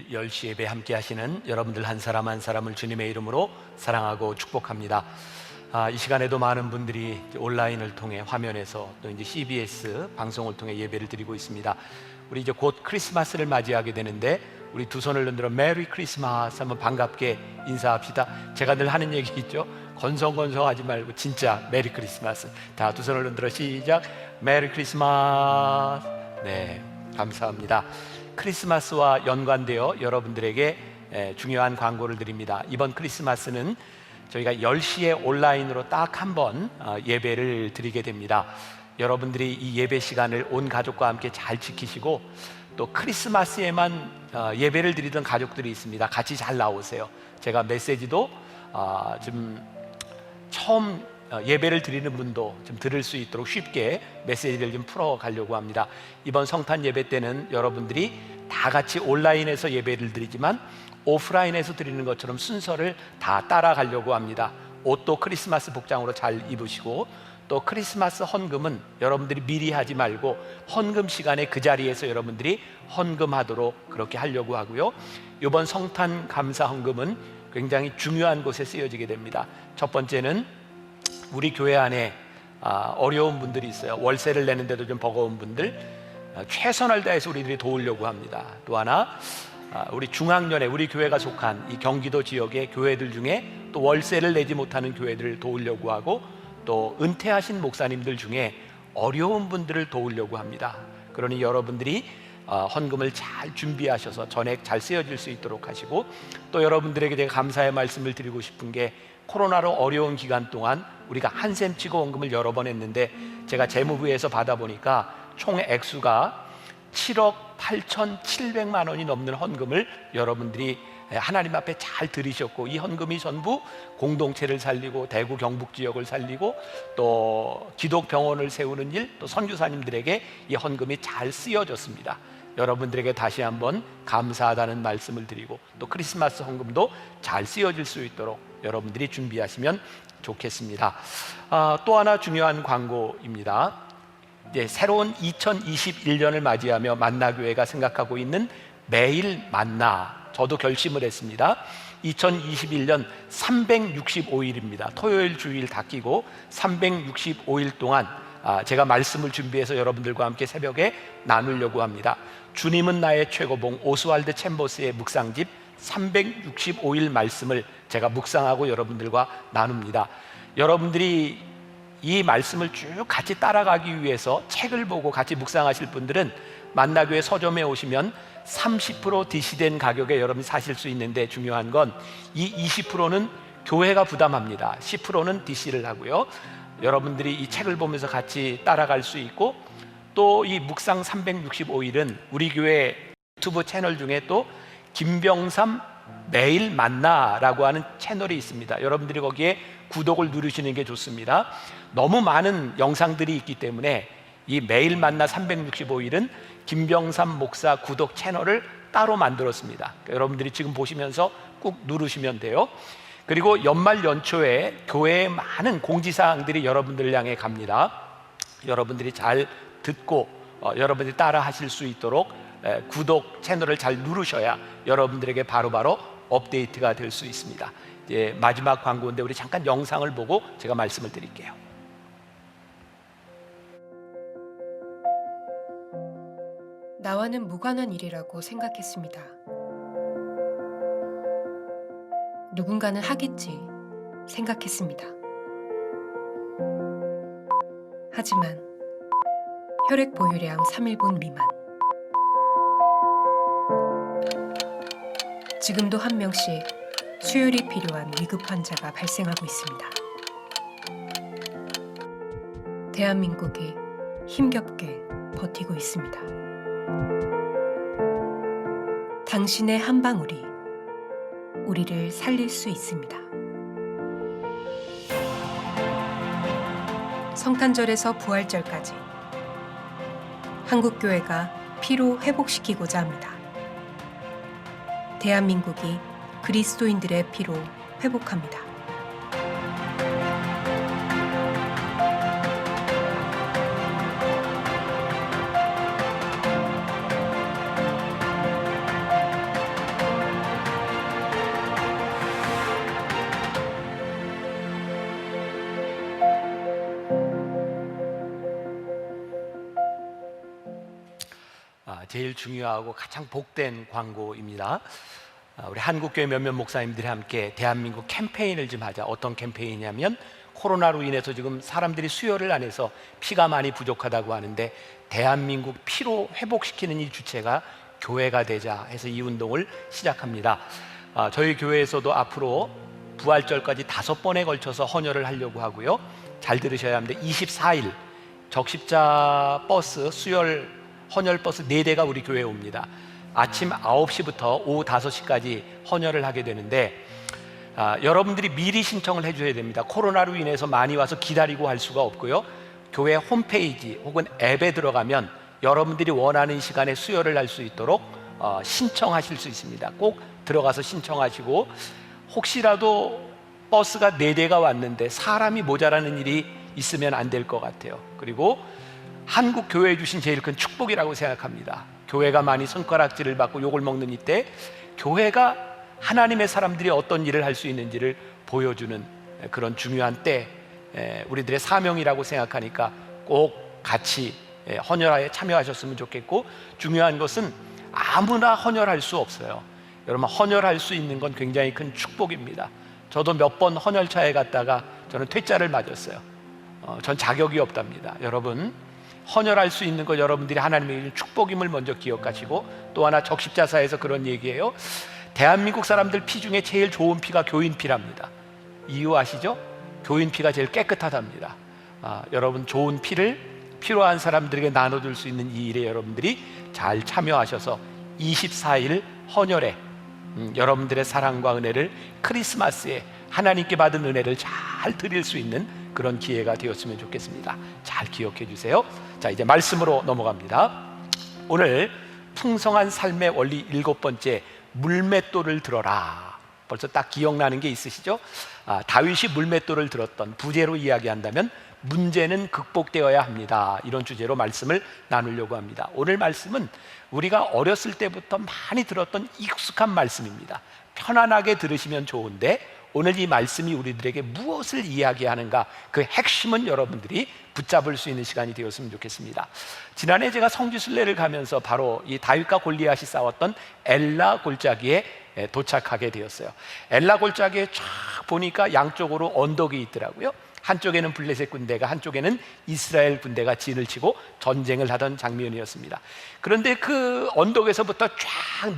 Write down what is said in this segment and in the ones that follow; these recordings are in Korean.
매일 10시 예배 함께 하시는 여러분들 한 사람 한 사람을 주님의 이름으로 사랑하고 축복합니다. 이 시간에도 많은 분들이 온라인을 통해 화면에서 또 이제 CBS 방송을 통해 예배를 드리고 있습니다. 우리 이제 곧 크리스마스를 맞이하게 되는데 우리 두 손을 흔들어 메리 크리스마스 한번 반갑게 인사합시다. 제가 늘 하는 얘기 있죠. 건성건성하지 말고 진짜 메리 크리스마스. 다 두 손을 흔들어 시작. 메리 크리스마스. 네, 감사합니다. 크리스마스와 연관되어 여러분들에게 중요한 광고를 드립니다. 이번 크리스마스는 저희가 10시에 온라인으로 딱 한 번 예배를 드리게 됩니다. 여러분들이 이 예배 시간을 온 가족과 함께 잘 지키시고 또 크리스마스에만 예배를 드리던 가족들이 있습니다. 같이 잘 나오세요. 제가 메시지도 좀 처음 예배를 드리는 분도 좀 들을 수 있도록 쉽게 메시지를 좀 풀어가려고 합니다. 이번 성탄 예배 때는 여러분들이 다 같이 온라인에서 예배를 드리지만 오프라인에서 드리는 것처럼 순서를 다 따라가려고 합니다. 옷도 크리스마스 복장으로 잘 입으시고 또 크리스마스 헌금은 여러분들이 미리 하지 말고 헌금 시간에 그 자리에서 여러분들이 헌금하도록 그렇게 하려고 하고요. 이번 성탄 감사 헌금은 굉장히 중요한 곳에 쓰여지게 됩니다. 첫 번째는 우리 교회 안에 어려운 분들이 있어요. 월세를 내는데도 좀 버거운 분들, 최선을 다해서 우리들이 도우려고 합니다. 또 하나, 우리 중앙연회, 우리 교회가 속한 이 경기도 지역의 교회들 중에 또 월세를 내지 못하는 교회들을 도우려고 하고 또 은퇴하신 목사님들 중에 어려운 분들을 도우려고 합니다. 그러니 여러분들이 헌금을 잘 준비하셔서 전액 잘 쓰여질 수 있도록 하시고 또 여러분들에게 제가 감사의 말씀을 드리고 싶은 게 코로나로 어려운 기간 동안 우리가 한샘 치고 헌금을 여러 번 했는데 제가 재무부에서 받아보니까 총 액수가 7억 8,700만 원이 넘는 헌금을 여러분들이 하나님 앞에 잘 드리셨고 이 헌금이 전부 공동체를 살리고 대구 경북 지역을 살리고 또 기독병원을 세우는 일, 또 선교사님들에게 이 헌금이 잘 쓰여졌습니다. 여러분들에게 다시 한번 감사하다는 말씀을 드리고 또 크리스마스 헌금도 잘 쓰여질 수 있도록 여러분들이 준비하시면 좋겠습니다. 또 하나 중요한 광고입니다. 새로운 2021년을 맞이하며 만나교회가 생각하고 있는 매일 만나, 저도 결심을 했습니다. 2021년 365일입니다. 토요일 주일 다 끼고 365일 동안 제가 말씀을 준비해서 여러분들과 함께 새벽에 나누려고 합니다. 주님은 나의 최고봉 오스왈드 챔버스의 묵상집 365일 말씀을 제가 묵상하고 여러분들과 나눕니다. 여러분들이 이 말씀을 쭉 같이 따라가기 위해서 책을 보고 같이 묵상하실 분들은 만나교회 서점에 오시면 30% DC된 가격에 여러분이 사실 수 있는데 중요한 건 이 20%는 교회가 부담합니다. 10%는 DC를 하고요. 여러분들이 이 책을 보면서 같이 따라갈 수 있고 또 이 묵상 365일은 우리 교회 유튜브 채널 중에 또 김병삼 매일 만나라고 하는 채널이 있습니다. 여러분들이 거기에 구독을 누르시는 게 좋습니다. 너무 많은 영상들이 있기 때문에 이 매일 만나 365일은 김병삼 목사 구독 채널을 따로 만들었습니다. 그러니까 여러분들이 지금 보시면서 꾹 누르시면 돼요. 그리고 연말 연초에 교회에 많은 공지사항들이 여러분들을 향해 갑니다. 여러분들이 잘 듣고 여러분들이 따라 하실 수 있도록 구독 채널을 잘 누르셔야 여러분들에게 바로바로 업데이트가 될 수 있습니다. 이제 마지막 광고인데 우리 잠깐 영상을 보고 제가 말씀을 드릴게요. 나와는 무관한 일이라고 생각했습니다. 누군가는 하겠지 생각했습니다. 하지만 혈액 보유량 3일분 미만. 지금도 한 명씩 수혈이 필요한 위급 환자가 발생하고 있습니다. 대한민국이 힘겹게 버티고 있습니다. 당신의 한 방울이 우리를 살릴 수 있습니다. 성탄절에서 부활절까지 한국교회가 피로 회복시키고자 합니다. 대한민국이 그리스도인들의 피로 회복합니다. 제일 중요하고 가장 복된 광고입니다. 우리 한국교회 몇몇 목사님들이 함께 대한민국 캠페인을 좀 하자. 어떤 캠페인이냐면 코로나로 인해서 지금 사람들이 수혈을 안 해서 피가 많이 부족하다고 하는데 대한민국 피로 회복시키는 이 주체가 교회가 되자 해서 이 운동을 시작합니다. 저희 교회에서도 앞으로 부활절까지 5번에 걸쳐서 헌혈을 하려고 하고요. 잘 들으셔야 합니다. 24일 적십자 버스, 수혈 헌혈 버스 4대가 우리 교회에 옵니다. 아침 9시부터 오후 5시까지 헌혈을 하게 되는데 여러분들이 미리 신청을 해줘야 됩니다. 코로나로 인해서 많이 와서 기다리고 할 수가 없고요. 교회 홈페이지 혹은 앱에 들어가면 여러분들이 원하는 시간에 수혈을 할 수 있도록 신청하실 수 있습니다. 꼭 들어가서 신청하시고, 혹시라도 버스가 4대가 왔는데 사람이 모자라는 일이 있으면 안 될 것 같아요. 그리고 한국 교회에 주신 제일 큰 축복이라고 생각합니다. 교회가 많이 손가락질을 받고 욕을 먹는 이때 교회가 하나님의 사람들이 어떤 일을 할 수 있는지를 보여주는 그런 중요한 때, 우리들의 사명이라고 생각하니까 꼭 같이 헌혈에 참여하셨으면 좋겠고, 중요한 것은 아무나 헌혈할 수 없어요. 여러분, 헌혈할 수 있는 건 굉장히 큰 축복입니다. 저도 몇 번 헌혈차에 갔다가 저는 퇴짜를 맞았어요. 전 자격이 없답니다. 여러분, 헌혈할 수 있는 것 여러분들이 하나님의 주신 축복임을 먼저 기억하시고, 또 하나 적십자사에서 그런 얘기예요. 대한민국 사람들 피 중에 제일 좋은 피가 교인 피랍니다. 이유 아시죠? 교인 피가 제일 깨끗하답니다. 여러분, 좋은 피를 필요한 사람들에게 나눠줄 수 있는 이 일에 여러분들이 잘 참여하셔서 24일 헌혈에 여러분들의 사랑과 은혜를, 크리스마스에 하나님께 받은 은혜를 잘 드릴 수 있는 그런 기회가 되었으면 좋겠습니다. 잘 기억해 주세요. 자, 이제 말씀으로 넘어갑니다. 오늘 풍성한 삶의 원리 7번째, 물맷돌을 들어라. 벌써 딱 기억나는 게 있으시죠? 다윗이 물맷돌을 들었던 부제로 이야기한다면 문제는 극복되어야 합니다. 이런 주제로 말씀을 나누려고 합니다. 오늘 말씀은 우리가 어렸을 때부터 많이 들었던 익숙한 말씀입니다. 편안하게 들으시면 좋은데, 오늘 이 말씀이 우리들에게 무엇을 이야기하는가, 그 핵심은 여러분들이 붙잡을 수 있는 시간이 되었으면 좋겠습니다. 지난해 제가 성지순례를 가면서 바로 이 다윗과 골리앗이 싸웠던 엘라 골짜기에 도착하게 되었어요. 엘라 골짜기에 쫙 보니까 양쪽으로 언덕이 있더라고요. 한쪽에는 블레셋 군대가, 한쪽에는 이스라엘 군대가 진을 치고 전쟁을 하던 장면이었습니다. 그런데 그 언덕에서부터 쫙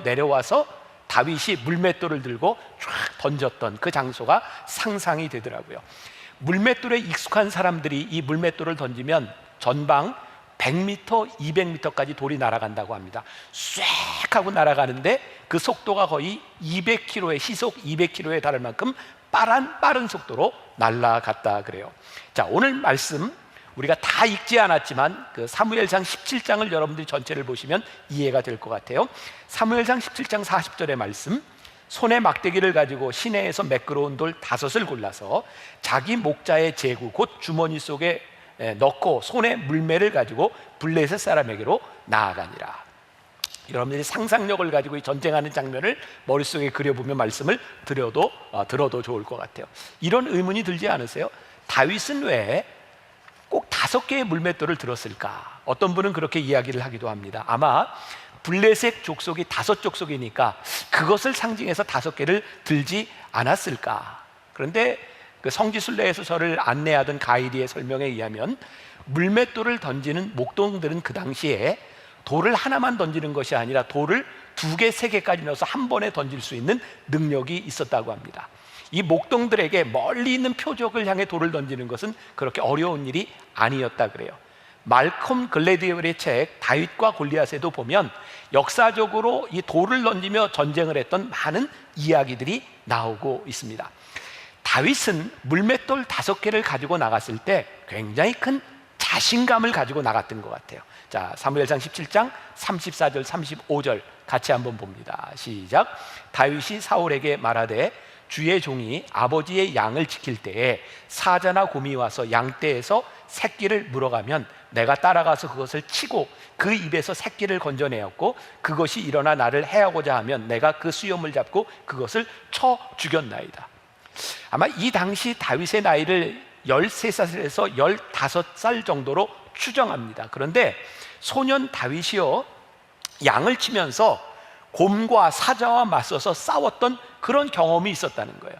내려와서 다윗이 물맷돌을 들고 쫙 던졌던 그 장소가 상상이 되더라고요. 물맷돌에 익숙한 사람들이 이 물맷돌을 던지면 전방 100m, 200m까지 돌이 날아간다고 합니다. 쏵 하고 날아가는데 그 속도가 거의 200km에, 시속 200km에 달할 만큼 빠른 속도로 날아갔다 그래요. 자, 오늘 말씀 우리가 다 읽지 않았지만 그 사무엘상 17장을 여러분들이 전체를 보시면 이해가 될 것 같아요. 사무엘상 17장 40절의 말씀, 손에 막대기를 가지고 시내에서 매끄러운 돌 5을 골라서 자기 목자의 제구 곧 주머니 속에 넣고 손에 물매를 가지고 블레셋 사람에게로 나아가니라. 여러분들이 상상력을 가지고 이 전쟁하는 장면을 머릿속에 그려보면 말씀을 들어도 좋을 것 같아요. 이런 의문이 들지 않으세요? 다윗은 왜 꼭 5개의 물맷돌을 들었을까? 어떤 분은 그렇게 이야기를 하기도 합니다. 아마 블레셋 족속이 5족속이니까 그것을 상징해서 5개를 들지 않았을까? 그런데 그 성지순례에서 저를 안내하던 가이드의 설명에 의하면 물맷돌을 던지는 목동들은 그 당시에 돌을 하나만 던지는 것이 아니라 돌을 2개, 3개까지 넣어서 한 번에 던질 수 있는 능력이 있었다고 합니다. 이 목동들에게 멀리 있는 표적을 향해 돌을 던지는 것은 그렇게 어려운 일이 아니었다 그래요. 말콤 글래디웰의 책 다윗과 골리앗에도 보면 역사적으로 이 돌을 던지며 전쟁을 했던 많은 이야기들이 나오고 있습니다. 다윗은 물맷돌 5개를 가지고 나갔을 때 굉장히 큰 자신감을 가지고 나갔던 것 같아요. 자, 사무엘상 17장 34절 35절 같이 한번 봅니다. 시작. 다윗이 사울에게 말하되 주의 종이 아버지의 양을 지킬 때에 사자나 곰이 와서 양떼에서 새끼를 물어가면 내가 따라가서 그것을 치고 그 입에서 새끼를 건져내었고 그것이 일어나 나를 해하고자 하면 내가 그 수염을 잡고 그것을 쳐 죽였나이다. 아마 이 당시 다윗의 나이를 13살에서 15살 정도로 추정합니다. 그런데 소년 다윗이요, 양을 치면서 곰과 사자와 맞서서 싸웠던 그런 경험이 있었다는 거예요.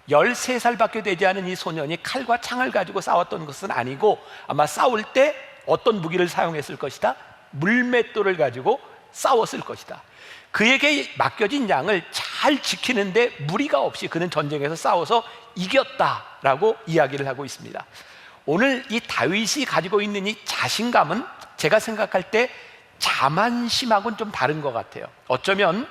13살밖에 되지 않은 이 소년이 칼과 창을 가지고 싸웠던 것은 아니고 아마 싸울 때 어떤 무기를 사용했을 것이다? 물맷돌을 가지고 싸웠을 것이다. 그에게 맡겨진 양을 잘 지키는데 무리가 없이 그는 전쟁에서 싸워서 이겼다라고 이야기를 하고 있습니다. 오늘 이 다윗이 가지고 있는 이 자신감은 제가 생각할 때 자만심하고는 좀 다른 것 같아요. 어쩌면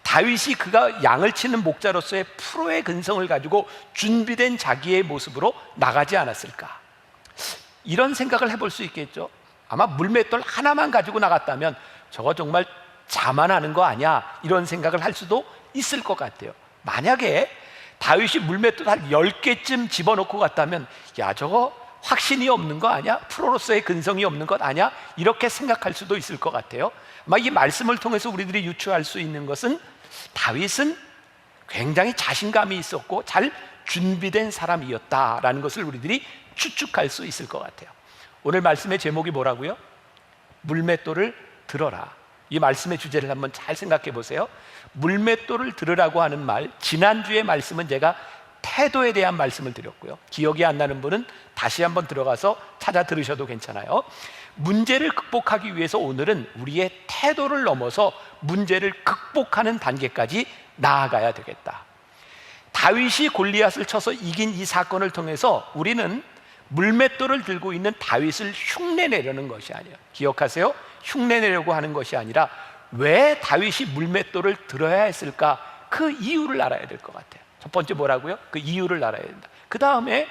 다윗이 그가 양을 치는 목자로서의 프로의 근성을 가지고 준비된 자기의 모습으로 나가지 않았을까, 이런 생각을 해볼 수 있겠죠. 아마 물맷돌 하나만 가지고 나갔다면 저거 정말 자만하는 거 아니야, 이런 생각을 할 수도 있을 것 같아요. 만약에 다윗이 물맷돌 한 10개쯤 집어넣고 갔다면 야, 저거 확신이 없는 거 아니야? 프로로서의 근성이 없는 것 아니야? 이렇게 생각할 수도 있을 것 같아요. 아마 이 말씀을 통해서 우리들이 유추할 수 있는 것은 다윗은 굉장히 자신감이 있었고 잘 준비된 사람이었다라는 것을 우리들이 추측할 수 있을 것 같아요. 오늘 말씀의 제목이 뭐라고요? 물맷돌을 들어라. 이 말씀의 주제를 한번 잘 생각해 보세요. 물맷돌을 들으라고 하는 말, 지난주의 말씀은 제가 태도에 대한 말씀을 드렸고요. 기억이 안 나는 분은 다시 한번 들어가서 찾아 들으셔도 괜찮아요. 문제를 극복하기 위해서 오늘은 우리의 태도를 넘어서 문제를 극복하는 단계까지 나아가야 되겠다. 다윗이 골리앗을 쳐서 이긴 이 사건을 통해서 우리는 물맷돌을 들고 있는 다윗을 흉내내려는 것이 아니에요. 기억하세요? 흉내내려고 하는 것이 아니라 왜 다윗이 물맷돌을 들어야 했을까, 그 이유를 알아야 될 것 같아요. 첫 번째 뭐라고요? 그 이유를 알아야 된다. 그 다음에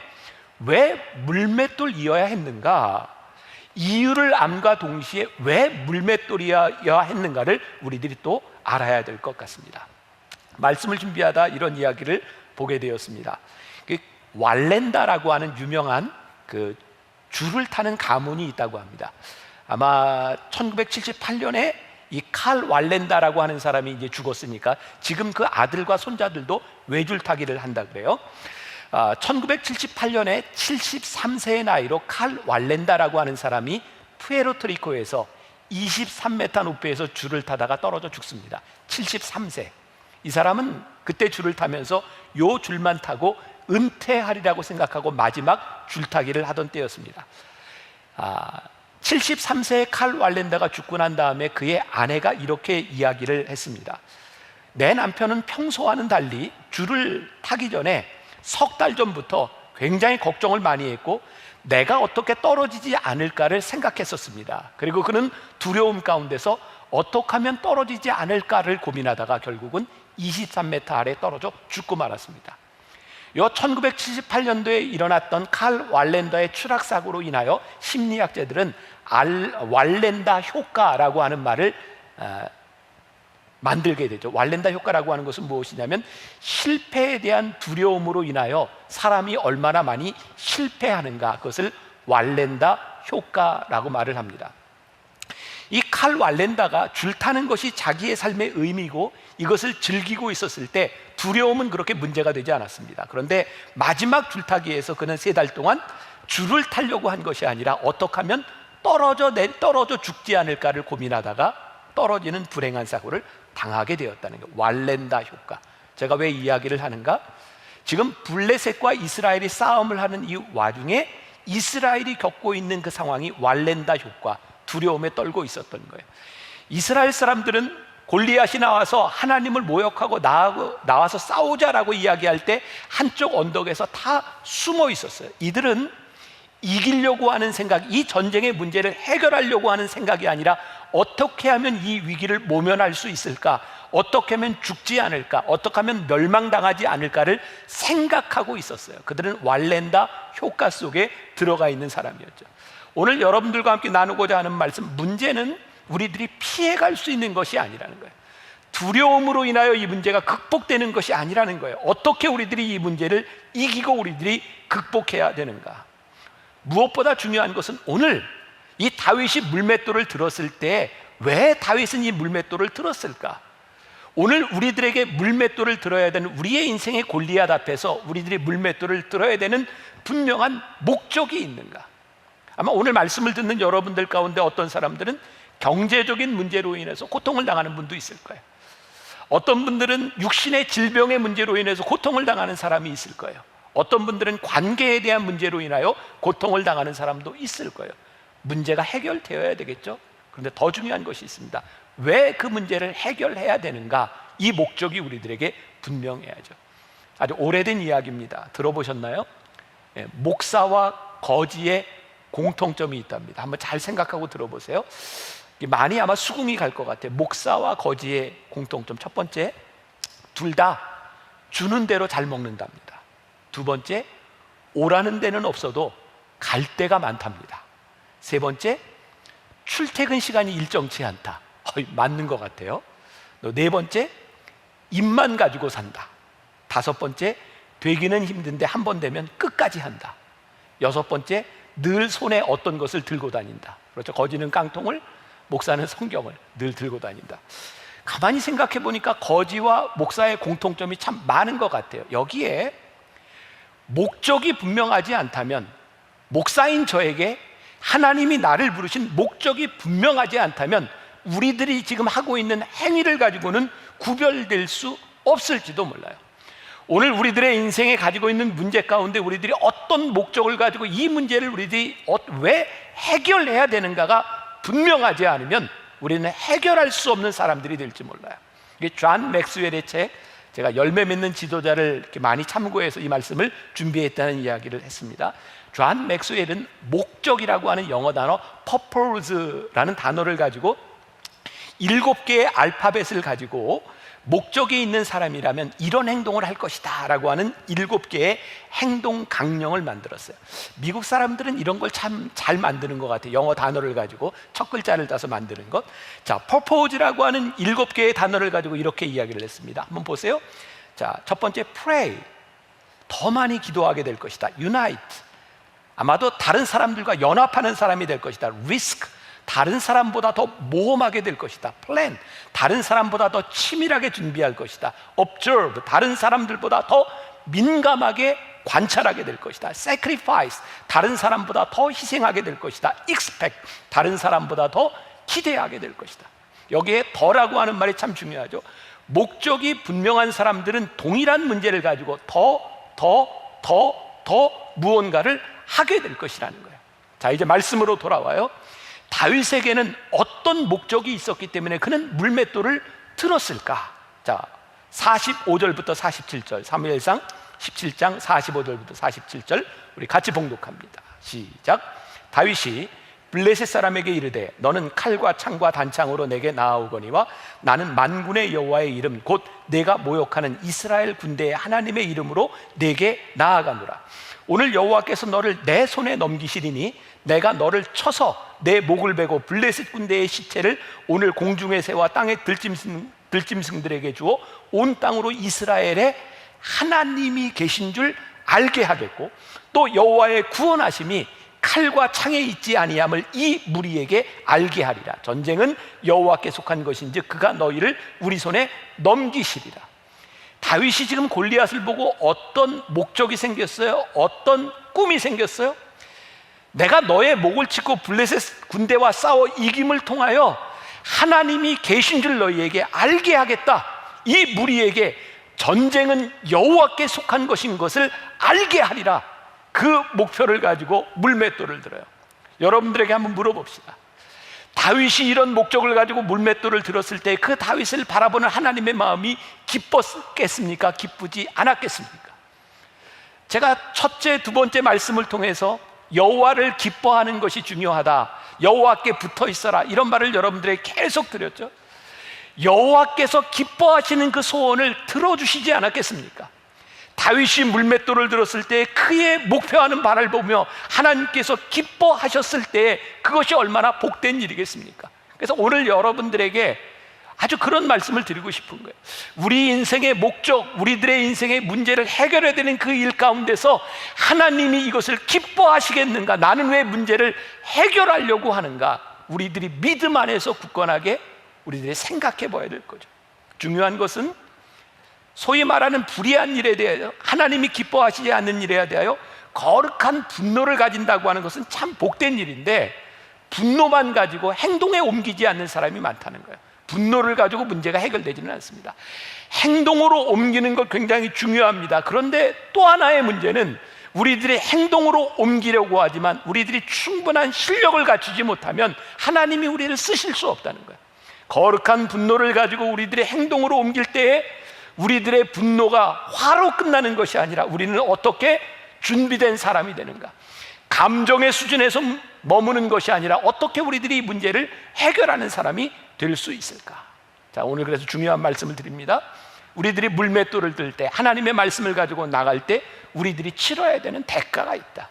왜 물맷돌이어야 했는가, 이유를 암과 동시에 왜 물맷돌이어야 했는가를 우리들이 또 알아야 될 것 같습니다. 말씀을 준비하다 이런 이야기를 보게 되었습니다. 그 왈렌다라고 하는 유명한 그 줄을 타는 가문이 있다고 합니다. 아마 1978년에 이 칼 왈렌다라고 하는 사람이 이제 죽었으니까 지금 그 아들과 손자들도 외줄 타기를 한다 그래요. 1978년에 73세의 나이로 칼 왈렌다라고 하는 사람이 푸에르토리코에서 23m 높이에서 줄을 타다가 떨어져 죽습니다. 73세. 이 사람은 그때 줄을 타면서 요 줄만 타고 은퇴하리라고 생각하고 마지막 줄타기를 하던 때였습니다. 73세의 칼 왈렌다가 죽고 난 다음에 그의 아내가 이렇게 이야기를 했습니다. 내 남편은 평소와는 달리 줄을 타기 전에 석 달 전부터 굉장히 걱정을 많이 했고 내가 어떻게 떨어지지 않을까를 생각했었습니다. 그리고 그는 두려움 가운데서 어떻게 하면 떨어지지 않을까를 고민하다가 결국은 23m 아래 떨어져 죽고 말았습니다. 요 1978년도에 일어났던 칼 왈렌다의 추락사고로 인하여 심리학자들은 왈렌다 효과라고 하는 말을 만들게 되죠. 왈렌다 효과라고 하는 것은 무엇이냐면 실패에 대한 두려움으로 인하여 사람이 얼마나 많이 실패하는가, 그것을 왈렌다 효과라고 말을 합니다. 이 칼 왈렌다가 줄 타는 것이 자기의 삶의 의미고 이것을 즐기고 있었을 때 두려움은 그렇게 문제가 되지 않았습니다. 그런데 마지막 줄타기에서 그는 3달 동안 줄을 타려고 한 것이 아니라 어떻게 하면 떨어져 죽지 않을까를 고민하다가 떨어지는 불행한 사고를 당하게 되었다는 것. 왈렌다 효과. 제가 왜 이야기를 하는가? 지금 블레셋과 이스라엘이 싸움을 하는 이 와중에 이스라엘이 겪고 있는 그 상황이 왈렌다 효과, 두려움에 떨고 있었던 거예요. 이스라엘 사람들은 골리앗이 나와서 하나님을 모욕하고 나와서 싸우자라고 이야기할 때 한쪽 언덕에서 다 숨어 있었어요. 이들은 이기려고 하는 생각, 이 전쟁의 문제를 해결하려고 하는 생각이 아니라 어떻게 하면 이 위기를 모면할 수 있을까, 어떻게 하면 죽지 않을까, 어떻게 하면 멸망당하지 않을까를 생각하고 있었어요. 그들은 왈렌다 효과 속에 들어가 있는 사람이었죠. 오늘 여러분들과 함께 나누고자 하는 말씀, 문제는 우리들이 피해갈 수 있는 것이 아니라는 거예요. 두려움으로 인하여 이 문제가 극복되는 것이 아니라는 거예요. 어떻게 우리들이 이 문제를 이기고 우리들이 극복해야 되는가. 무엇보다 중요한 것은 오늘 이 다윗이 물맷돌을 들었을 때 왜 다윗은 이 물맷돌을 들었을까? 오늘 우리들에게 물맷돌을 들어야 되는, 우리의 인생의 골리앗 앞에서 우리들이 물맷돌을 들어야 되는 분명한 목적이 있는가? 아마 오늘 말씀을 듣는 여러분들 가운데 어떤 사람들은 경제적인 문제로 인해서 고통을 당하는 분도 있을 거예요. 어떤 분들은 육신의 질병의 문제로 인해서 고통을 당하는 사람이 있을 거예요. 어떤 분들은 관계에 대한 문제로 인하여 고통을 당하는 사람도 있을 거예요. 문제가 해결되어야 되겠죠. 그런데 더 중요한 것이 있습니다. 왜 그 문제를 해결해야 되는가? 이 목적이 우리들에게 분명해야죠. 아주 오래된 이야기입니다. 들어보셨나요? 목사와 거지의 공통점이 있답니다. 한번 잘 생각하고 들어보세요. 많이 아마 수긍이 갈 것 같아요. 목사와 거지의 공통점. 첫 번째, 둘 다 주는 대로 잘 먹는답니다. 두 번째, 오라는 데는 없어도 갈 데가 많답니다. 세 번째, 출퇴근 시간이 일정치 않다. 맞는 것 같아요. 네 번째, 입만 가지고 산다. 다섯 번째, 되기는 힘든데 한 번 되면 끝까지 한다. 여섯 번째, 늘 손에 어떤 것을 들고 다닌다. 그렇죠. 거지는 깡통을, 목사는 성경을 늘 들고 다닌다. 가만히 생각해 보니까 거지와 목사의 공통점이 참 많은 것 같아요. 여기에 목적이 분명하지 않다면, 목사인 저에게 하나님이 나를 부르신 목적이 분명하지 않다면 우리들이 지금 하고 있는 행위를 가지고는 구별될 수 없을지도 몰라요. 오늘 우리들의 인생에 가지고 있는 문제 가운데 우리들이 어떤 목적을 가지고 이 문제를 우리들이 왜 해결해야 되는가가 분명하지 않으면 우리는 해결할 수 없는 사람들이 될지 몰라요. 이게 존 맥스웰의 책, 제가 열매 맺는 지도자를 이렇게 많이 참고해서 이 말씀을 준비했다는 이야기를 했습니다. 존 맥스웰은 목적이라고 하는 영어 단어 purpose라는 단어를 가지고 7개의 알파벳을 가지고 목적이 있는 사람이라면 이런 행동을 할 것이다 라고 하는 7개의 행동 강령을 만들었어요. 미국 사람들은 이런 걸 참 잘 만드는 것 같아요. 영어 단어를 가지고 첫 글자를 따서 만드는 것. 자, purpose라고 하는 7개의 단어를 가지고 이렇게 이야기를 했습니다. 한번 보세요. 자, 첫 번째 pray, 더 많이 기도하게 될 것이다. unite, 아마도 다른 사람들과 연합하는 사람이 될 것이다. risk, 다른 사람보다 더 모험하게 될 것이다. plan, 다른 사람보다 더 치밀하게 준비할 것이다. observe, 다른 사람들보다 더 민감하게 관찰하게 될 것이다. sacrifice, 다른 사람보다 더 희생하게 될 것이다. expect, 다른 사람보다 더 기대하게 될 것이다. 여기에 더라고 하는 말이 참 중요하죠. 목적이 분명한 사람들은 동일한 문제를 가지고 더 무언가를 하게 될 것이라는 거예요. 자, 이제 말씀으로 돌아와요. 다윗에게는 어떤 목적이 있었기 때문에 그는 물맷돌을 들었을까? 자, 45절부터 47절, 사무엘상 17장 45절부터 47절 우리 같이 봉독합니다. 시작. 다윗이 블레셋 사람에게 이르되 너는 칼과 창과 단창으로 내게 나아오거니와 나는 만군의 여호와의 이름 곧 내가 모욕하는 이스라엘 군대의 하나님의 이름으로 내게 나아가노라. 오늘 여호와께서 너를 내 손에 넘기시리니 내가 너를 쳐서 내 목을 베고 블레셋 군대의 시체를 오늘 공중의 새와 땅의 들짐승들에게 주어 온 땅으로 이스라엘에 하나님이 계신 줄 알게 하겠고 또 여호와의 구원하심이 칼과 창에 있지 아니함을 이 무리에게 알게 하리라. 전쟁은 여호와께 속한 것인즉 그가 너희를 우리 손에 넘기시리라. 다윗이 지금 골리앗을 보고 어떤 목적이 생겼어요? 어떤 꿈이 생겼어요? 내가 너의 목을 치고 블레셋 군대와 싸워 이김을 통하여 하나님이 계신 줄 너희에게 알게 하겠다. 이 무리에게 전쟁은 여호와께 속한 것인 것을 알게 하리라. 그 목표를 가지고 물맷돌을 들어요. 여러분들에게 한번 물어봅시다. 다윗이 이런 목적을 가지고 물맷돌을 들었을 때 그 다윗을 바라보는 하나님의 마음이 기뻤겠습니까? 기쁘지 않았겠습니까? 제가 첫째, 두 번째 말씀을 통해서 여호와를 기뻐하는 것이 중요하다, 여호와께 붙어 있어라, 이런 말을 여러분들에게 계속 드렸죠. 여호와께서 기뻐하시는 그 소원을 들어주시지 않았겠습니까? 다윗이 물맷돌을 들었을 때 그의 목표하는 바를 보며 하나님께서 기뻐하셨을 때 그것이 얼마나 복된 일이겠습니까? 그래서 오늘 여러분들에게 아주 그런 말씀을 드리고 싶은 거예요. 우리 인생의 목적, 우리들의 인생의 문제를 해결해야 되는 그 일 가운데서 하나님이 이것을 기뻐하시겠는가? 나는 왜 문제를 해결하려고 하는가? 우리들이 믿음 안에서 굳건하게 우리들이 생각해 봐야 될 거죠. 중요한 것은 소위 말하는 불의한 일에 대하여, 하나님이 기뻐하시지 않는 일에 대하여 거룩한 분노를 가진다고 하는 것은 참 복된 일인데, 분노만 가지고 행동에 옮기지 않는 사람이 많다는 거예요. 분노를 가지고 문제가 해결되지는 않습니다. 행동으로 옮기는 것 굉장히 중요합니다. 그런데 또 하나의 문제는 우리들이 행동으로 옮기려고 하지만 우리들이 충분한 실력을 갖추지 못하면 하나님이 우리를 쓰실 수 없다는 거예요. 거룩한 분노를 가지고 우리들의 행동으로 옮길 때에 우리들의 분노가 화로 끝나는 것이 아니라 우리는 어떻게 준비된 사람이 되는가, 감정의 수준에서 머무는 것이 아니라 어떻게 우리들이 이 문제를 해결하는 사람이 될 수 있을까. 자, 오늘 그래서 중요한 말씀을 드립니다. 우리들이 물맷돌을 들 때, 하나님의 말씀을 가지고 나갈 때 우리들이 치러야 되는 대가가 있다.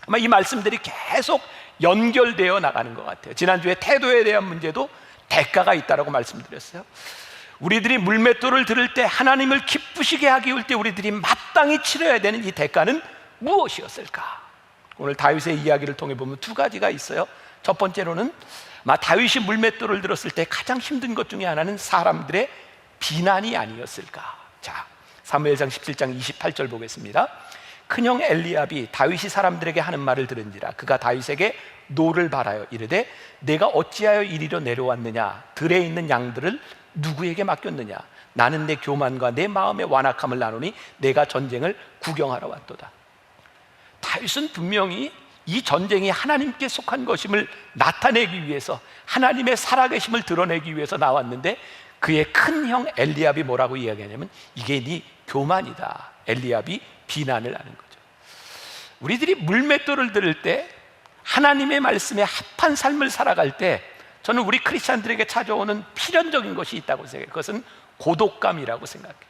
아마 이 말씀들이 계속 연결되어 나가는 것 같아요. 지난주에 태도에 대한 문제도 대가가 있다라고 말씀드렸어요. 우리들이 물맷돌을 들을 때 하나님을 기쁘시게 하기 위해 우리들이 마땅히 치러야 되는 이 대가는 무엇이었을까? 오늘 다윗의 이야기를 통해 보면 두 가지가 있어요. 첫 번째로는 다윗이 물맷돌을 들었을 때 가장 힘든 것 중에 하나는 사람들의 비난이 아니었을까. 자, 사무엘상 17장 28절 보겠습니다. 큰형 엘리압이 다윗이 사람들에게 하는 말을 들은지라 그가 다윗에게 노를 바라여 이르되 내가 어찌하여 이리로 내려왔느냐, 들에 있는 양들을 누구에게 맡겼느냐, 나는 내 교만과 내 마음의 완악함을 나누니 내가 전쟁을 구경하러 왔도다. 다윗은 분명히 이 전쟁이 하나님께 속한 것임을 나타내기 위해서, 하나님의 살아계심을 드러내기 위해서 나왔는데 그의 큰 형 엘리압이 뭐라고 이야기하냐면 이게 네 교만이다. 엘리압이 비난을 하는 거죠. 우리들이 물맷돌을 들을 때, 하나님의 말씀에 합한 삶을 살아갈 때 저는 우리 크리스찬들에게 찾아오는 필연적인 것이 있다고 생각해요. 그것은 고독감이라고 생각해요.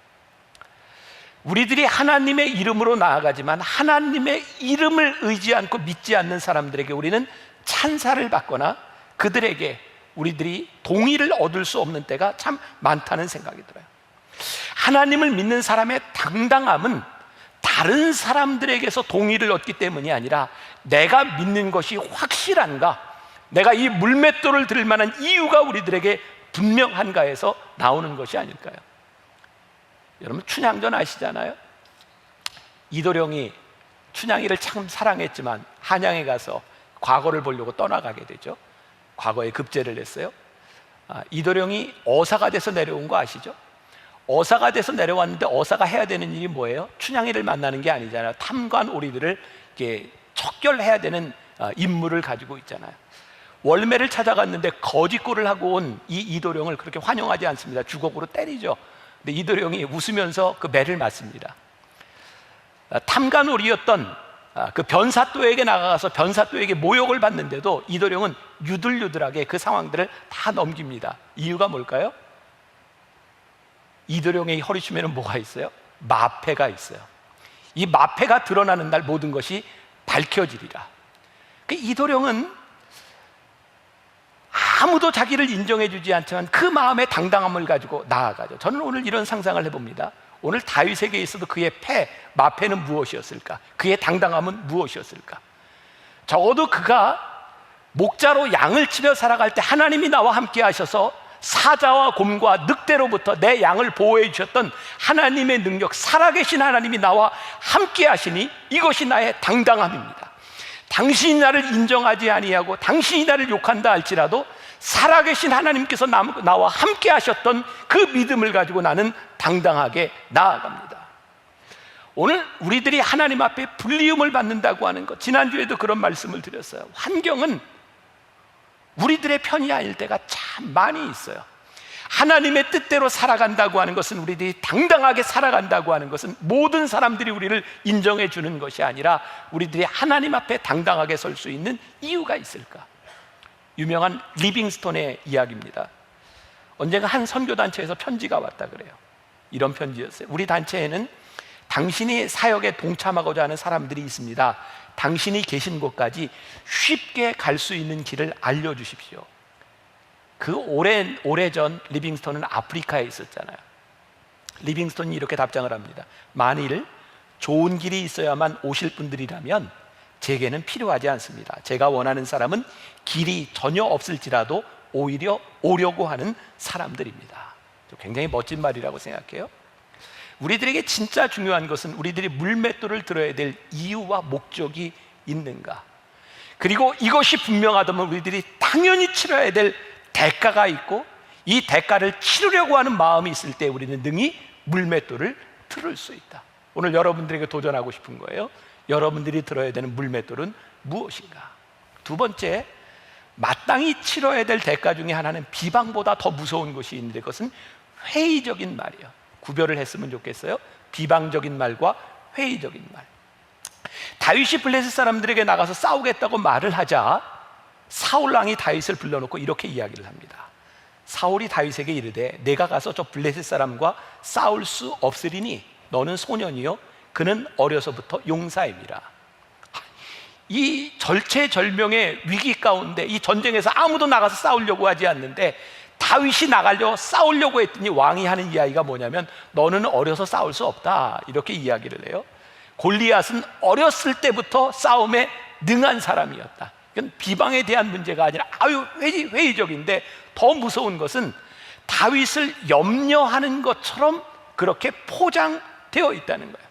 우리들이 하나님의 이름으로 나아가지만 하나님의 이름을 의지 않고 믿지 않는 사람들에게 우리는 찬사를 받거나 그들에게 우리들이 동의를 얻을 수 없는 때가 참 많다는 생각이 들어요. 하나님을 믿는 사람의 당당함은 다른 사람들에게서 동의를 얻기 때문이 아니라 내가 믿는 것이 확실한가, 내가 이 물맷돌을 들을 만한 이유가 우리들에게 분명한가에서 나오는 것이 아닐까요? 여러분 춘향전 아시잖아요? 이도령이 춘향이를 참 사랑했지만 한양에 가서 과거를 보려고 떠나가게 되죠. 과거에 급제를 했어요. 이도령이 어사가 돼서 내려온 거 아시죠? 어사가 돼서 내려왔는데 어사가 해야 되는 일이 뭐예요? 춘향이를 만나는 게 아니잖아요. 탐관오리들을 이렇게 척결해야 되는 임무를 가지고 있잖아요. 월매를 찾아갔는데 거짓골을 하고 온 이 이도령을 그렇게 환영하지 않습니다. 주걱으로 때리죠. 근데 이도령이 웃으면서 그 매를 맞습니다. 탐관오리였던 그 변사또에게 나가서 변사또에게 모욕을 받는데도 이도령은 유들유들하게 그 상황들을 다 넘깁니다. 이유가 뭘까요? 이도령의 허리춤에는 뭐가 있어요? 마패가 있어요. 이 마패가 드러나는 날 모든 것이 밝혀지리라. 그 이도령은 아무도 자기를 인정해주지 않지만 그 마음의 당당함을 가지고 나아가죠. 저는 오늘 이런 상상을 해봅니다. 오늘 다윗에게 있어도 그의 마패는 무엇이었을까? 그의 당당함은 무엇이었을까? 적어도 그가 목자로 양을 치며 살아갈 때 하나님이 나와 함께 하셔서 사자와 곰과 늑대로부터 내 양을 보호해 주셨던 하나님의 능력, 살아계신 하나님이 나와 함께 하시니 이것이 나의 당당함입니다. 당신이 나를 인정하지 아니하고 당신이 나를 욕한다 할지라도 살아계신 하나님께서 나와 함께 하셨던 그 믿음을 가지고 나는 당당하게 나아갑니다. 오늘 우리들이 하나님 앞에 불리움을 받는다고 하는 것, 지난주에도 그런 말씀을 드렸어요. 환경은 우리들의 편이 아닐 때가 참 많이 있어요. 하나님의 뜻대로 살아간다고 하는 것은, 우리들이 당당하게 살아간다고 하는 것은 모든 사람들이 우리를 인정해 주는 것이 아니라 우리들이 하나님 앞에 당당하게 설 수 있는 이유가 있을까? 유명한 리빙스톤의 이야기입니다. 언젠가 한 선교단체에서 편지가 왔다 그래요. 이런 편지였어요. 우리 단체에는 당신이 사역에 동참하고자 하는 사람들이 있습니다. 당신이 계신 곳까지 쉽게 갈 수 있는 길을 알려주십시오. 그 오래전 리빙스톤은 아프리카에 있었잖아요. 리빙스톤이 이렇게 답장을 합니다. 만일 좋은 길이 있어야만 오실 분들이라면 제게는 필요하지 않습니다. 제가 원하는 사람은 길이 전혀 없을지라도 오히려 오려고 하는 사람들입니다. 굉장히 멋진 말이라고 생각해요. 우리들에게 진짜 중요한 것은 우리들이 물맷돌을 들어야 될 이유와 목적이 있는가. 그리고 이것이 분명하다면 우리들이 당연히 치러야 될 대가가 있고, 이 대가를 치르려고 하는 마음이 있을 때 우리는 능히 물맷돌을 들을 수 있다. 오늘 여러분들에게 도전하고 싶은 거예요. 여러분들이 들어야 되는 물맷돌은 무엇인가? 두 번째, 마땅히 치러야 될 대가 중에 하나는 비방보다 더 무서운 것이 있는데, 그것은 회의적인 말이에요. 구별을 했으면 좋겠어요. 비방적인 말과 회의적인 말. 다윗이 블레셋 사람들에게 나가서 싸우겠다고 말을 하자 사울 왕이 다윗을 불러놓고 이렇게 이야기를 합니다. 사울이 다윗에게 이르되 내가 가서 저 블레셋 사람과 싸울 수 없으리니 너는 소년이요 그는 어려서부터 용사임이라. 이 절체절명의 위기 가운데, 이 전쟁에서 아무도 나가서 싸우려고 하지 않는데 다윗이 나가려 싸우려고 했더니 왕이 하는 이야기가 뭐냐면 너는 어려서 싸울 수 없다, 이렇게 이야기를 해요. 골리앗은 어렸을 때부터 싸움에 능한 사람이었다. 이건 비방에 대한 문제가 아니라 아유 회의적인데, 더 무서운 것은 다윗을 염려하는 것처럼 그렇게 포장되어 있다는 거예요.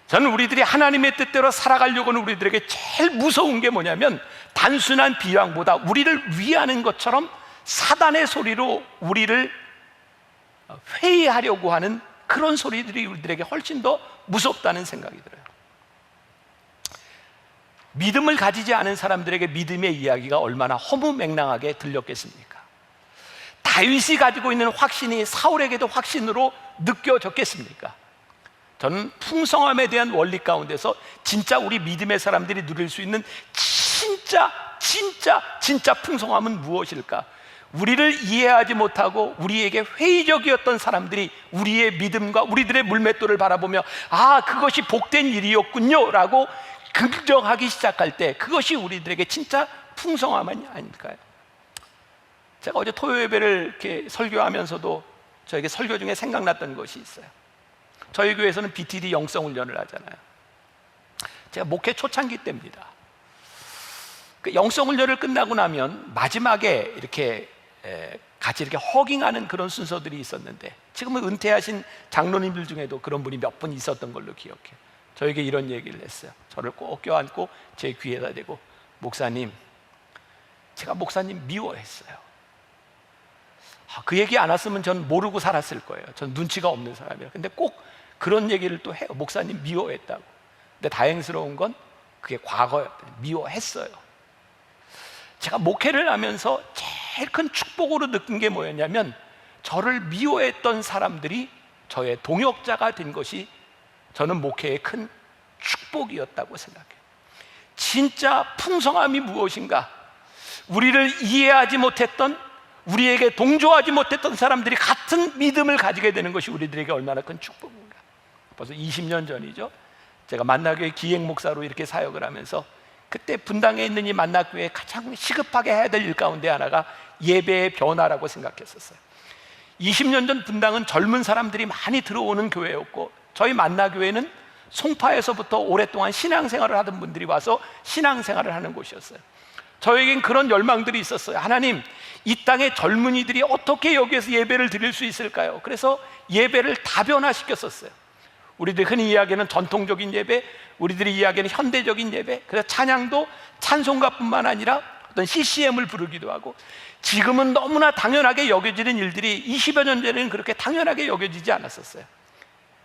저는 우리들이 하나님의 뜻대로 살아가려고 하는 우리들에게 제일 무서운 게 뭐냐면, 단순한 비방보다 우리를 위하는 것처럼 사단의 소리로 우리를 회의하려고 하는 그런 소리들이 우리들에게 훨씬 더 무섭다는 생각이 들어요. 믿음을 가지지 않은 사람들에게 믿음의 이야기가 얼마나 허무맹랑하게 들렸겠습니까? 다윗이 가지고 있는 확신이 사울에게도 확신으로 느껴졌겠습니까? 저는 풍성함에 대한 원리 가운데서 진짜 우리 믿음의 사람들이 누릴 수 있는 진짜 풍성함은 무엇일까? 우리를 이해하지 못하고 우리에게 회의적이었던 사람들이 우리의 믿음과 우리들의 물맷돌을 바라보며 아, 그것이 복된 일이었군요 라고 긍정하기 시작할 때, 그것이 우리들에게 진짜 풍성함 아닐까요? 제가 어제 토요 예배를 이렇게 설교하면서도 저에게 설교 중에 생각났던 것이 있어요. 저희 교회에서는 BTD 영성훈련을 하잖아요. 제가 목회 초창기 때입니다. 그 영성훈련을 끝나고 나면 마지막에 이렇게 같이 이렇게 허깅하는 그런 순서들이 있었는데, 지금은 은퇴하신 장로님들 중에도 그런 분이 몇 분 있었던 걸로 기억해요. 저에게 이런 얘기를 했어요. 저를 꼭 껴안고 제 귀에다 대고, 목사님, 제가 목사님 미워했어요. 그 얘기 안 왔으면 전 모르고 살았을 거예요. 전 눈치가 없는 사람이에요. 근데 꼭 그런 얘기를 또 해요. 목사님 미워했다고. 근데 다행스러운 건 그게 과거였대요. 미워했어요. 제가 목회를 하면서 제일 큰 축복으로 느낀 게 뭐였냐면, 저를 미워했던 사람들이 저의 동역자가 된 것이 저는 목회의 큰 축복이었다고 생각해요. 진짜 풍성함이 무엇인가? 우리를 이해하지 못했던, 우리에게 동조하지 못했던 사람들이 같은 믿음을 가지게 되는 것이 우리들에게 얼마나 큰 축복인가. 벌써 20년 전이죠. 제가 만나교회 기획목사로 이렇게 사역을 하면서 그때 분당에 있는 이 만나교회에 가장 시급하게 해야 될 일 가운데 하나가 예배의 변화라고 생각했었어요. 20년 전 분당은 젊은 사람들이 많이 들어오는 교회였고, 저희 만나교회는 송파에서부터 오랫동안 신앙생활을 하던 분들이 와서 신앙생활을 하는 곳이었어요. 저에겐 그런 열망들이 있었어요. 하나님, 이 땅의 젊은이들이 어떻게 여기에서 예배를 드릴 수 있을까요? 그래서 예배를 다변화시켰었어요. 우리들이 흔히 이야기하는 전통적인 예배, 우리들이 이야기하는 현대적인 예배, 그래서 찬양도 찬송가뿐만 아니라 어떤 CCM을 부르기도 하고, 지금은 너무나 당연하게 여겨지는 일들이 20여 년 전에는 그렇게 당연하게 여겨지지 않았었어요.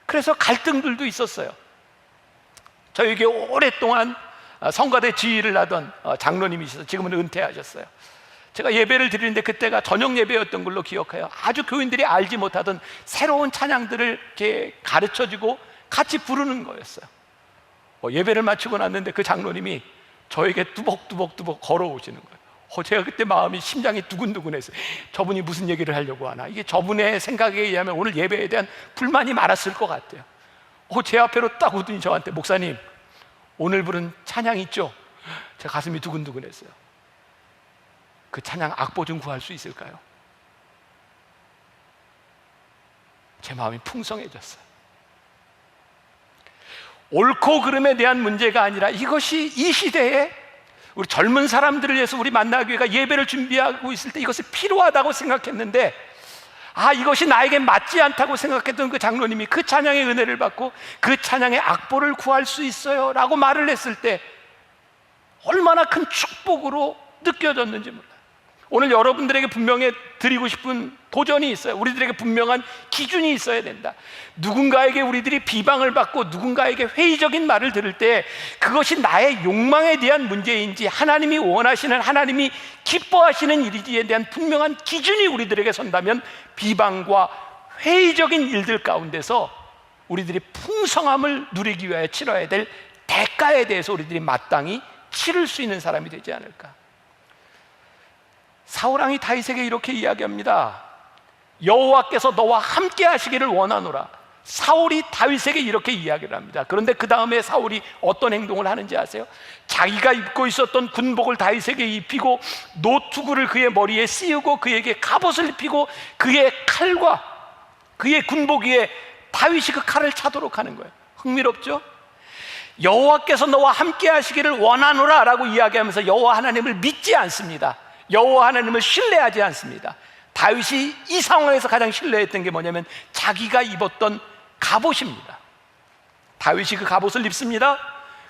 그래서 갈등들도 있었어요. 저에게 오랫동안 성가대 지휘를 하던 장로님이셔서 지금은 은퇴하셨어요. 제가 예배를 드리는데 그때가 저녁 예배였던 걸로 기억해요. 아주 교인들이 알지 못하던 새로운 찬양들을 이렇게 가르쳐주고 같이 부르는 거였어요. 예배를 마치고 났는데 그 장로님이 저에게 뚜벅뚜벅 걸어오시는 거예요. 제가 그때 마음이, 심장이 두근두근했어요. 저분이 무슨 얘기를 하려고 하나. 이게 저분의 생각에 의하면 오늘 예배에 대한 불만이 많았을 것 같아요. 제 앞에로 딱 오더니 저한테, 목사님, 오늘 부른 찬양 있죠? 제 가슴이 두근두근했어요. 그 찬양 악보 좀 구할 수 있을까요? 제 마음이 풍성해졌어요. 옳고 그름에 대한 문제가 아니라 이것이 이 시대에 우리 젊은 사람들을 위해서 우리 만나교회가 예배를 준비하고 있을 때 이것이 필요하다고 생각했는데, 이것이 나에게 맞지 않다고 생각했던 그 장로님이 그 찬양의 은혜를 받고 그 찬양의 악보를 구할 수 있어요 라고 말을 했을 때 얼마나 큰 축복으로 느껴졌는지 몰라요. 오늘 여러분들에게 분명히 드리고 싶은 도전이 있어요. 우리들에게 분명한 기준이 있어야 된다. 누군가에게 우리들이 비방을 받고 누군가에게 회의적인 말을 들을 때 그것이 나의 욕망에 대한 문제인지 하나님이 원하시는, 하나님이 기뻐하시는 일이지에 대한 분명한 기준이 우리들에게 선다면 비방과 회의적인 일들 가운데서 우리들이 풍성함을 누리기 위하여 치러야 될 대가에 대해서 우리들이 마땅히 치를 수 있는 사람이 되지 않을까. 사울왕이 다윗에게 이렇게 이야기합니다. 여호와께서 너와 함께 하시기를 원하노라. 사울이 다윗에게 이렇게 이야기를 합니다. 그런데 그 다음에 사울이 어떤 행동을 하는지 아세요? 자기가 입고 있었던 군복을 다윗에게 입히고 노투구를 그의 머리에 씌우고 그에게 갑옷을 입히고 그의 칼과 그의 군복 위에 다윗이 그 칼을 차도록 하는 거예요. 흥미롭죠? 여호와께서 너와 함께 하시기를 원하노라 라고 이야기하면서 여호와 하나님을 믿지 않습니다. 여호와 하나님을 신뢰하지 않습니다. 다윗이 이 상황에서 가장 신뢰했던 게 뭐냐면 자기가 입었던 갑옷입니다. 다윗이 그 갑옷을 입습니다.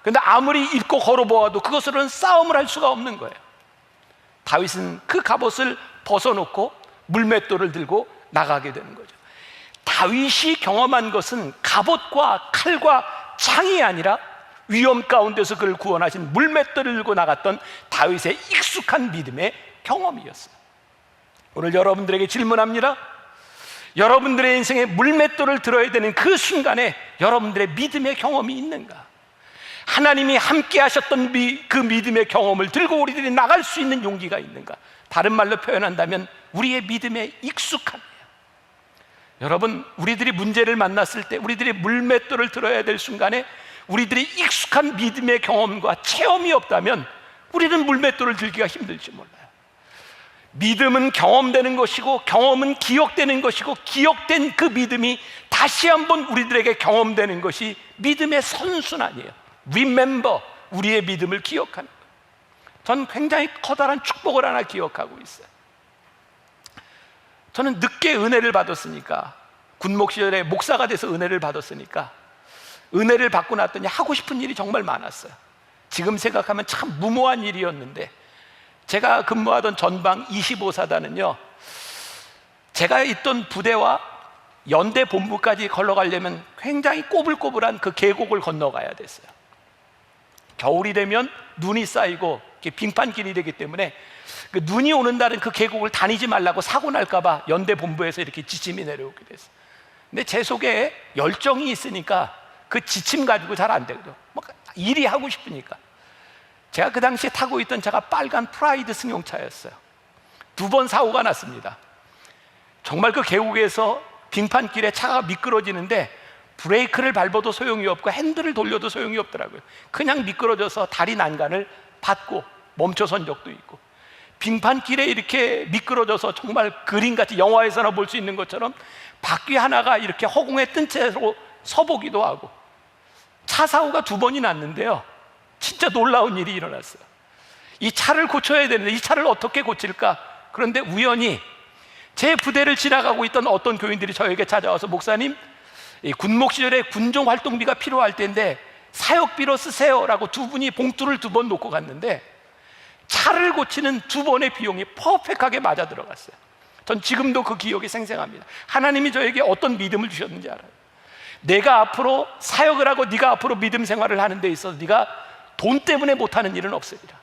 그런데 아무리 입고 걸어보아도 그것으로는 싸움을 할 수가 없는 거예요. 다윗은 그 갑옷을 벗어놓고 물맷돌을 들고 나가게 되는 거죠. 다윗이 경험한 것은 갑옷과 칼과 창이 아니라 위험 가운데서 그를 구원하신 물맷돌을 들고 나갔던 다윗의 익숙한 믿음의 경험이었어요. 오늘 여러분들에게 질문합니다. 여러분들의 인생에 물맷돌을 들어야 되는 그 순간에 여러분들의 믿음의 경험이 있는가? 하나님이 함께 하셨던 그 믿음의 경험을 들고 우리들이 나갈 수 있는 용기가 있는가? 다른 말로 표현한다면 우리의 믿음에 익숙함이에요. 여러분, 우리들이 문제를 만났을 때 우리들이 물맷돌을 들어야 될 순간에 우리들이 익숙한 믿음의 경험과 체험이 없다면 우리는 물맷돌을 들기가 힘들지 몰라요. 믿음은 경험되는 것이고 경험은 기억되는 것이고 기억된 그 믿음이 다시 한번 우리들에게 경험되는 것이 믿음의 선순환이에요. Remember, 우리의 믿음을 기억하는 거예요. 저는 굉장히 커다란 축복을 하나 기억하고 있어요. 저는 늦게 은혜를 받았으니까, 군목 시절에 목사가 돼서 은혜를 받았으니까 은혜를 받고 났더니 하고 싶은 일이 정말 많았어요. 지금 생각하면 참 무모한 일이었는데, 제가 근무하던 전방 25사단은요 제가 있던 부대와 연대 본부까지 걸러가려면 굉장히 꼬불꼬불한 그 계곡을 건너가야 됐어요. 겨울이 되면 눈이 쌓이고 빙판길이 되기 때문에 그 눈이 오는 날은 그 계곡을 다니지 말라고 사고 날까봐 연대 본부에서 이렇게 지침이 내려오게 됐어요. 근데 제 속에 열정이 있으니까 그 지침 가지고 잘 안 되거든요. 막 일이 하고 싶으니까. 제가 그 당시에 타고 있던 차가 빨간 프라이드 승용차였어요. 2번 사고가 났습니다. 정말 그 계곡에서 빙판길에 차가 미끄러지는데 브레이크를 밟아도 소용이 없고 핸들을 돌려도 소용이 없더라고요. 그냥 미끄러져서 다리 난간을 받고 멈춰선 적도 있고, 빙판길에 이렇게 미끄러져서 정말 그림같이 영화에서나 볼 수 있는 것처럼 바퀴 하나가 이렇게 허공에 뜬 채로 서보기도 하고, 차 사고가 2번이 났는데요 진짜 놀라운 일이 일어났어요. 이 차를 고쳐야 되는데 이 차를 어떻게 고칠까? 그런데 우연히 제 부대를 지나가고 있던 어떤 교인들이 저에게 찾아와서, 목사님, 이 군목 시절에 군종 활동비가 필요할 텐데 사역비로 쓰세요라고 두 분이 봉투를 2번 놓고 갔는데 차를 고치는 2번의 비용이 퍼펙트하게 맞아 들어갔어요. 전 지금도 그 기억이 생생합니다. 하나님이 저에게 어떤 믿음을 주셨는지 알아요. 내가 앞으로 사역을 하고 네가 앞으로 믿음 생활을 하는 데 있어서 네가 돈 때문에 못하는 일은 없으리라.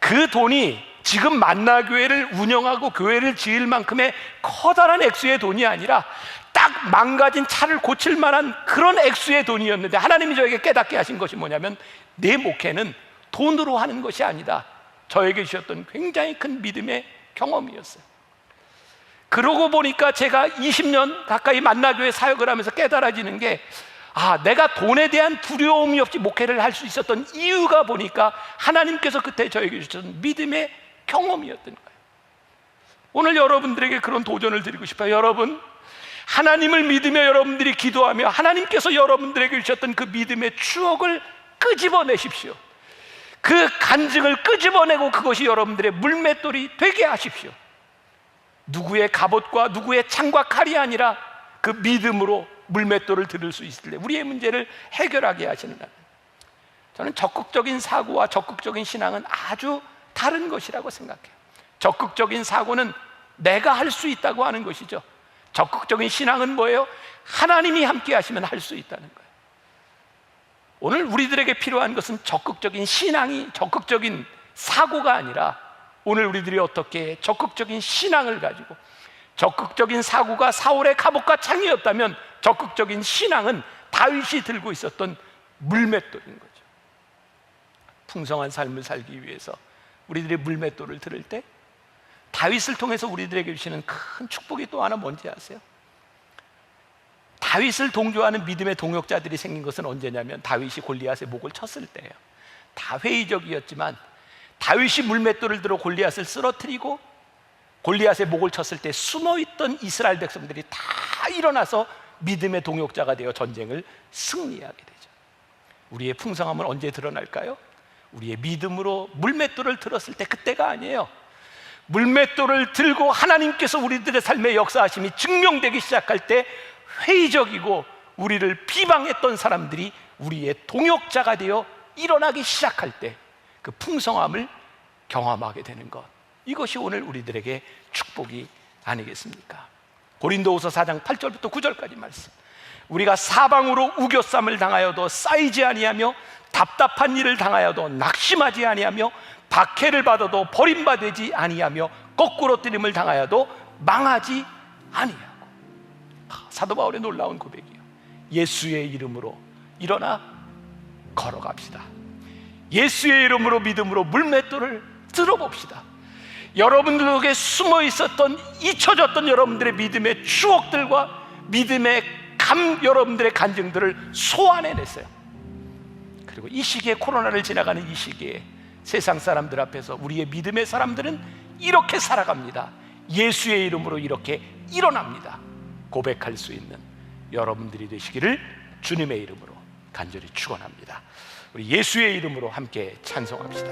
그 돈이 지금 만나교회를 운영하고 교회를 지을 만큼의 커다란 액수의 돈이 아니라 딱 망가진 차를 고칠 만한 그런 액수의 돈이었는데, 하나님이 저에게 깨닫게 하신 것이 뭐냐면 내 목회는 돈으로 하는 것이 아니다. 저에게 주셨던 굉장히 큰 믿음의 경험이었어요. 그러고 보니까 제가 20년 가까이 만나교회 사역을 하면서 깨달아지는 게, 내가 돈에 대한 두려움이 없이 목회를 할 수 있었던 이유가 보니까 하나님께서 그때 저에게 주셨던 믿음의 경험이었던 거예요. 오늘 여러분들에게 그런 도전을 드리고 싶어요. 여러분, 하나님을 믿으며 여러분들이 기도하며 하나님께서 여러분들에게 주셨던 그 믿음의 추억을 끄집어내십시오. 그 간증을 끄집어내고 그것이 여러분들의 물맷돌이 되게 하십시오. 누구의 갑옷과 누구의 창과 칼이 아니라 그 믿음으로 물맷돌을 들을 수 있을 때 우리의 문제를 해결하게 하시는 하나님. 저는 적극적인 사고와 적극적인 신앙은 아주 다른 것이라고 생각해요. 적극적인 사고는 내가 할 수 있다고 하는 것이죠. 적극적인 신앙은 뭐예요? 하나님이 함께 하시면 할 수 있다는 거예요. 오늘 우리들에게 필요한 것은 적극적인 신앙이, 적극적인 사고가 아니라 오늘 우리들이 어떻게 적극적인 신앙을 가지고, 적극적인 사고가 사울의 감옥과 창이었다면 적극적인 신앙은 다윗이 들고 있었던 물맷돌인 거죠. 풍성한 삶을 살기 위해서 우리들이 물맷돌을 들을 때 다윗을 통해서 우리들에게 주시는 큰 축복이 또 하나 뭔지 아세요? 다윗을 동조하는 믿음의 동역자들이 생긴 것은 언제냐면 다윗이 골리앗의 목을 쳤을 때예요. 다 회의적이었지만 다윗이 물맷돌을 들어 골리앗을 쓰러뜨리고 골리앗의 목을 쳤을 때 숨어있던 이스라엘 백성들이 다 일어나서 믿음의 동역자가 되어 전쟁을 승리하게 되죠. 우리의 풍성함은 언제 드러날까요? 우리의 믿음으로 물맷돌을 들었을 때, 그때가 아니에요. 물맷돌을 들고 하나님께서 우리들의 삶의 역사하심이 증명되기 시작할 때 회의적이고 우리를 비방했던 사람들이 우리의 동역자가 되어 일어나기 시작할 때 그 풍성함을 경험하게 되는 것, 이것이 오늘 우리들에게 축복이 아니겠습니까? 고린도후서 4장 8절부터 9절까지 말씀. 우리가 사방으로 우겨쌈을 당하여도 쌓이지 아니하며 답답한 일을 당하여도 낙심하지 아니하며 박해를 받아도 버림받지 아니하며 거꾸로 뜨림을 당하여도 망하지 아니하고. 사도 바울의 놀라운 고백이에요. 예수의 이름으로 일어나 걸어갑시다. 예수의 이름으로 믿음으로 물맷돌을 들어봅시다. 여러분들에게 숨어 있었던, 잊혀졌던 여러분들의 믿음의 추억들과 믿음의 여러분들의 간증들을 소환해냈어요. 그리고 이 시기에, 코로나를 지나가는 이 시기에 세상 사람들 앞에서 우리의 믿음의 사람들은 이렇게 살아갑니다. 예수의 이름으로 이렇게 일어납니다. 고백할 수 있는 여러분들이 되시기를 주님의 이름으로 간절히 축원합니다. 우리 예수의 이름으로 함께 찬송합시다.